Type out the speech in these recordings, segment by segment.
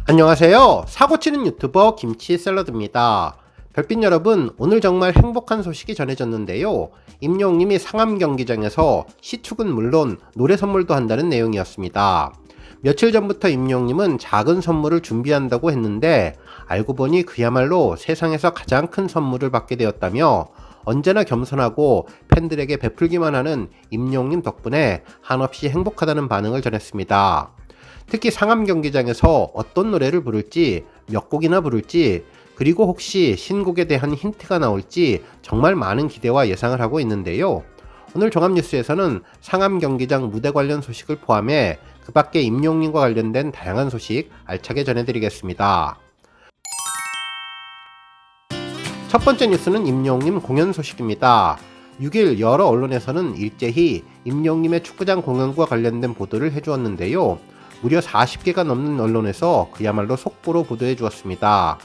안녕하세요. 사고치는 유튜버 김치샐러드입니다. 별빛 여러분, 오늘 정말 행복한 소식이 전해졌는데요. 임영웅님이 상암 경기장에서 시축은 물론 노래 선물도 한다는 내용이었습니다. 며칠 전부터 임영웅님은 작은 선물을 준비한다고 했는데 알고 보니 그야말로 세상에서 가장 큰 선물을 받게 되었다며 언제나 겸손하고 팬들에게 베풀기만 하는 임영웅님 덕분에 한없이 행복하다는 반응을 전했습니다. 특히 상암 경기장에서 어떤 노래를 부를지, 몇 곡이나 부를지, 그리고 혹시 신곡에 대한 힌트가 나올지 정말 많은 기대와 예상을 하고 있는데요. 오늘 종합뉴스에서는 상암 경기장 무대 관련 소식을 포함해 그 밖에 임영웅님과 관련된 다양한 소식 알차게 전해드리겠습니다. 첫 번째 뉴스는 임영웅님 공연 소식입니다. 6일 여러 언론에서는 일제히 임영웅님의 축구장 공연과 관련된 보도를 해주었는데요. 무려 40개가 넘는 언론에서 그야말로 속보로 보도해 주었습니다.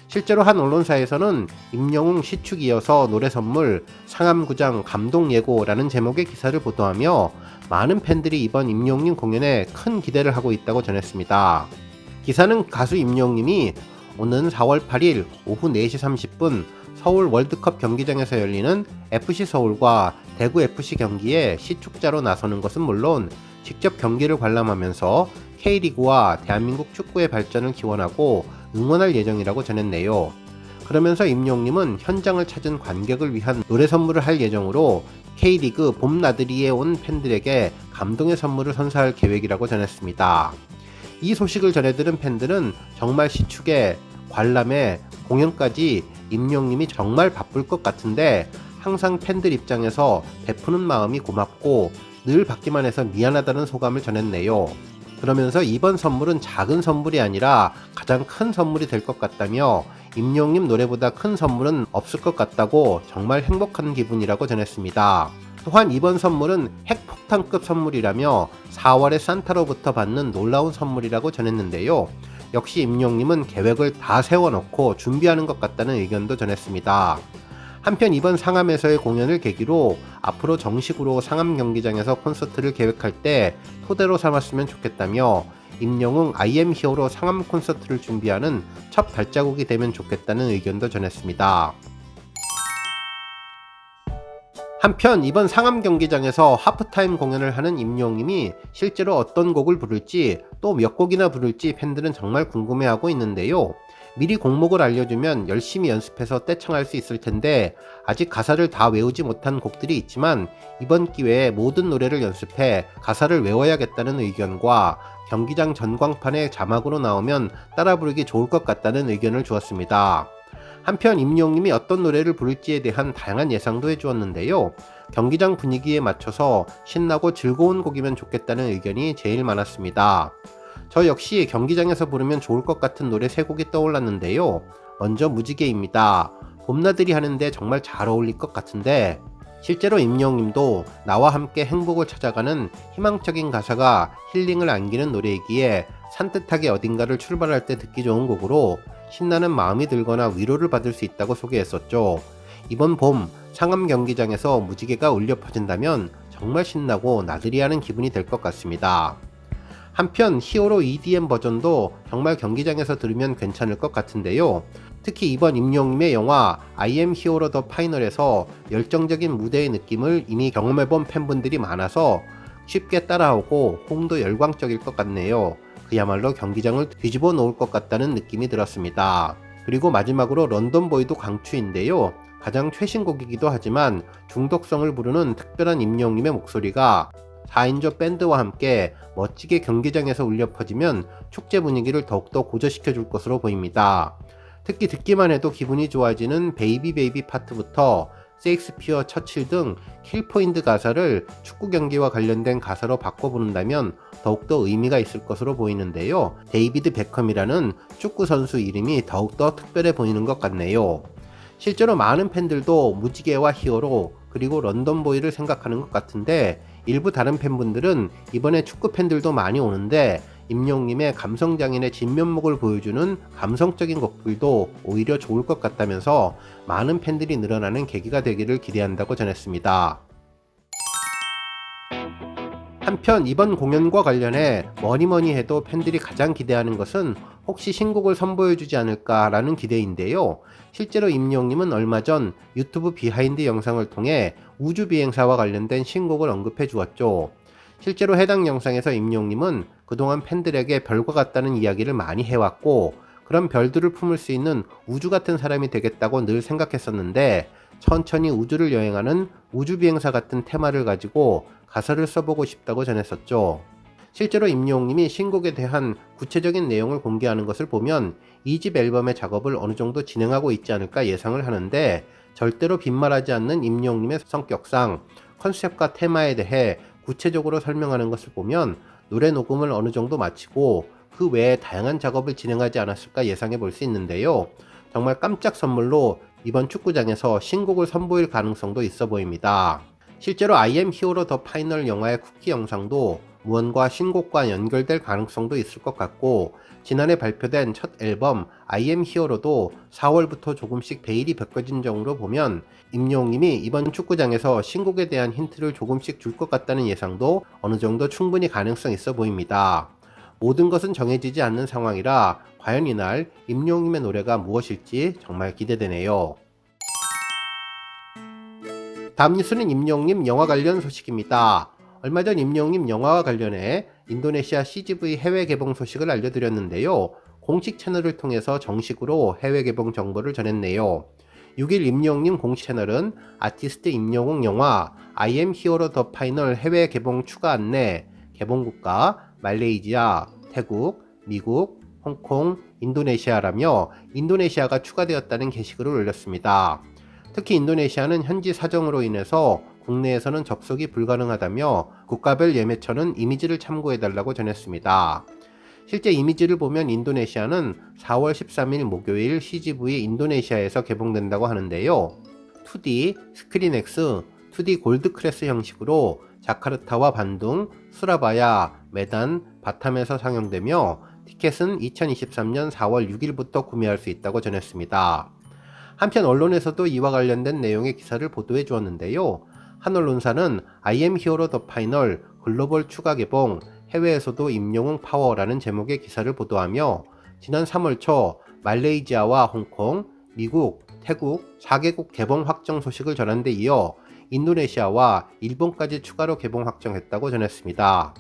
실제로 한 언론사에서는 임영웅 시축 이어서 노래 선물 상암구장 감동 예고라는 제목의 기사를 보도하며 많은 팬들이 이번 임영웅님 공연에 큰 기대를 하고 있다고 전했습니다. 기사는 가수 임영웅님이 오는 4월 8일 오후 4시 30분 서울 월드컵 경기장에서 열리는 FC서울과 대구FC 경기에 시축자로 나서는 것은 물론 직접 경기를 관람하면서 K리그와 대한민국 축구의 발전을 기원하고 응원할 예정이라고 전했네요. 그러면서 임영웅님은 현장을 찾은 관객을 위한 노래 선물을 할 예정으로 K리그 봄나들이에 온 팬들에게 감동의 선물을 선사할 계획이라고 전했습니다. 이 소식을 전해들은 팬들은 정말 시축에 관람에 공연까지 임영웅님이 정말 바쁠 것 같은데 항상 팬들 입장에서 베푸는 마음이 고맙고 늘 받기만 해서 미안하다는 소감을 전했네요. 그러면서 이번 선물은 작은 선물이 아니라 가장 큰 선물이 될 것 같다며 임영웅님 노래보다 큰 선물은 없을 것 같다고 정말 행복한 기분이라고 전했습니다. 또한 이번 선물은 핵폭탄급 선물이라며 4월에 산타로부터 받는 놀라운 선물이라고 전했는데요. 역시 임영웅님은 계획을 다 세워놓고 준비하는 것 같다는 의견도 전했습니다. 한편 이번 상암에서의 공연을 계기로 앞으로 정식으로 상암 경기장에서 콘서트를 계획할 때 토대로 삼았으면 좋겠다며 임영웅 I am 히어로 상암 콘서트를 준비하는 첫 발자국이 되면 좋겠다는 의견도 전했습니다. 한편 이번 상암 경기장에서 하프타임 공연을 하는 임영웅님이 실제로 어떤 곡을 부를지 또 몇 곡이나 부를지 팬들은 정말 궁금해하고 있는데요. 미리 곡목을 알려주면 열심히 연습해서 떼창할 수 있을 텐데 아직 가사를 다 외우지 못한 곡들이 있지만 이번 기회에 모든 노래를 연습해 가사를 외워야겠다는 의견과 경기장 전광판에 자막으로 나오면 따라 부르기 좋을 것 같다는 의견을 주었습니다. 한편 임영웅님이 어떤 노래를 부를지에 대한 다양한 예상도 해주었는데요. 경기장 분위기에 맞춰서 신나고 즐거운 곡이면 좋겠다는 의견이 제일 많았습니다. 저 역시 경기장에서 부르면 좋을 것 같은 노래 3곡이 떠올랐는데요. 먼저 무지개입니다. 봄나들이 하는데 정말 잘 어울릴 것 같은데 실제로 임영웅님도 나와 함께 행복을 찾아가는 희망적인 가사가 힐링을 안기는 노래이기에 산뜻하게 어딘가를 출발할 때 듣기 좋은 곡으로 신나는 마음이 들거나 위로를 받을 수 있다고 소개했었죠. 이번 봄 상암 경기장에서 무지개가 울려 퍼진다면 정말 신나고 나들이하는 기분이 될 것 같습니다. 한편 히어로 EDM 버전도 정말 경기장에서 들으면 괜찮을 것 같은데요. 특히 이번 임영웅님의 영화 I am 히어로 더 파이널에서 열정적인 무대의 느낌을 이미 경험해본 팬분들이 많아서 쉽게 따라오고 호응도 열광적일 것 같네요. 그야말로 경기장을 뒤집어 놓을 것 같다는 느낌이 들었습니다. 그리고 마지막으로 런던보이도 강추인데요. 가장 최신곡이기도 하지만 중독성을 부르는 특별한 임영웅님의 목소리가 4인조 밴드와 함께 멋지게 경기장에서 울려 퍼지면 축제 분위기를 더욱더 고조시켜 줄 것으로 보입니다. 특히 듣기만 해도 기분이 좋아지는 베이비 베이비 파트부터 세익스피어 처칠 등 킬포인트 가사를 축구 경기와 관련된 가사로 바꿔 부른다면 더욱더 의미가 있을 것으로 보이는데요. 데이비드 베컴이라는 축구 선수 이름이 더욱더 특별해 보이는 것 같네요. 실제로 많은 팬들도 무지개와 히어로 그리고 런던보이를 생각하는 것 같은데 일부 다른 팬분들은 이번에 축구 팬들도 많이 오는데 임영웅님의 감성장인의 진면목을 보여주는 감성적인 곡들도 오히려 좋을 것 같다면서 많은 팬들이 늘어나는 계기가 되기를 기대한다고 전했습니다. 한편 이번 공연과 관련해 뭐니뭐니 해도 팬들이 가장 기대하는 것은 혹시 신곡을 선보여주지 않을까라는 기대인데요. 실제로 임영웅님은 얼마 전 유튜브 비하인드 영상을 통해 우주비행사와 관련된 신곡을 언급해 주었죠. 실제로 해당 영상에서 임영웅님은 그동안 팬들에게 별과 같다는 이야기를 많이 해왔고, 그런 별들을 품을 수 있는 우주 같은 사람이 되겠다고 늘 생각했었는데, 천천히 우주를 여행하는 우주비행사 같은 테마를 가지고 가사를 써보고 싶다고 전했었죠. 실제로 임영웅님이 신곡에 대한 구체적인 내용을 공개하는 것을 보면 2집 앨범의 작업을 어느 정도 진행하고 있지 않을까 예상을 하는데, 절대로 빈말하지 않는 임영웅님의 성격상 컨셉과 테마에 대해 구체적으로 설명하는 것을 보면 노래 녹음을 어느 정도 마치고 그 외에 다양한 작업을 진행하지 않았을까 예상해 볼 수 있는데요. 정말 깜짝 선물로 이번 축구장에서 신곡을 선보일 가능성도 있어 보입니다. 실제로 I am hero the final 영화의 쿠키 영상도 무언가 신곡과 연결될 가능성도 있을 것 같고, 지난해 발표된 첫 앨범 I am hero도 4월부터 조금씩 베일이 벗겨진 점으로 보면 임영웅님이 이번 축구장에서 신곡에 대한 힌트를 조금씩 줄 것 같다는 예상도 어느 정도 충분히 가능성 있어 보입니다. 모든 것은 정해지지 않는 상황이라 과연 이날 임영웅님의 노래가 무엇일지 정말 기대되네요. 다음 뉴스는 임영웅님 영화 관련 소식입니다. 얼마 전 임영웅님 영화와 관련해 인도네시아 CGV 해외 개봉 소식을 알려드렸는데요. 공식 채널을 통해서 정식으로 해외 개봉 정보를 전했네요. 6일 임영웅님 공식 채널은 아티스트 임영웅 영화 I am hero the final 해외 개봉 추가 안내, 개봉국가 말레이시아, 태국, 미국, 홍콩, 인도네시아라며 인도네시아가 추가되었다는 게시글을 올렸습니다. 특히 인도네시아는 현지 사정으로 인해서 국내에서는 접속이 불가능하다며 국가별 예매처는 이미지를 참고해달라고 전했습니다. 실제 이미지를 보면 인도네시아는 4월 13일 목요일 CGV 인도네시아에서 개봉된다고 하는데요. 2D, 스크린X, 2D 골드 클래스 형식으로 자카르타와 반둥, 수라바야, 메단, 바탐에서 상영되며 티켓은 2023년 4월 6일부터 구매할 수 있다고 전했습니다. 한편 언론에서도 이와 관련된 내용의 기사를 보도해 주었는데요. 한 언론사는 I am hero the final 글로벌 추가 개봉 해외에서도 임영웅 파워라는 제목의 기사를 보도하며 지난 3월 초 말레이시아와 홍콩, 미국, 태국 4개국 개봉 확정 소식을 전한 데 이어 인도네시아와 일본까지 추가로 개봉 확정했다고 전했습니다.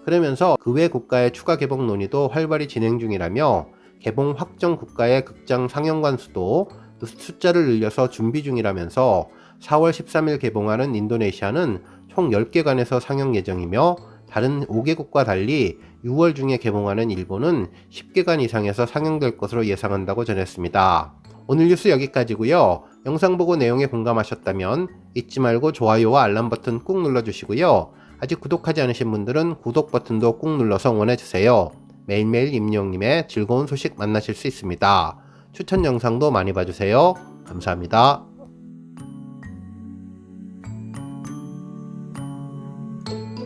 그러면서 그 외 국가의 추가 개봉 논의도 활발히 진행 중이라며 개봉 확정 국가의 극장 상영관 수도 숫자를 늘려서 준비 중이라면서 4월 13일 개봉하는 인도네시아는 총 10개관에서 상영 예정이며 다른 5개국과 달리 6월 중에 개봉하는 일본은 10개관 이상에서 상영될 것으로 예상한다고 전했습니다. 오늘 뉴스 여기까지고요. 영상 보고 내용에 공감하셨다면 잊지 말고 좋아요와 알람 버튼 꾹 눌러주시고요. 아직 구독하지 않으신 분들은 구독 버튼도 꾹 눌러서 응원해주세요. 매일매일 임영웅님의 즐거운 소식 만나실 수 있습니다. 추천 영상도 많이 봐주세요. 감사합니다.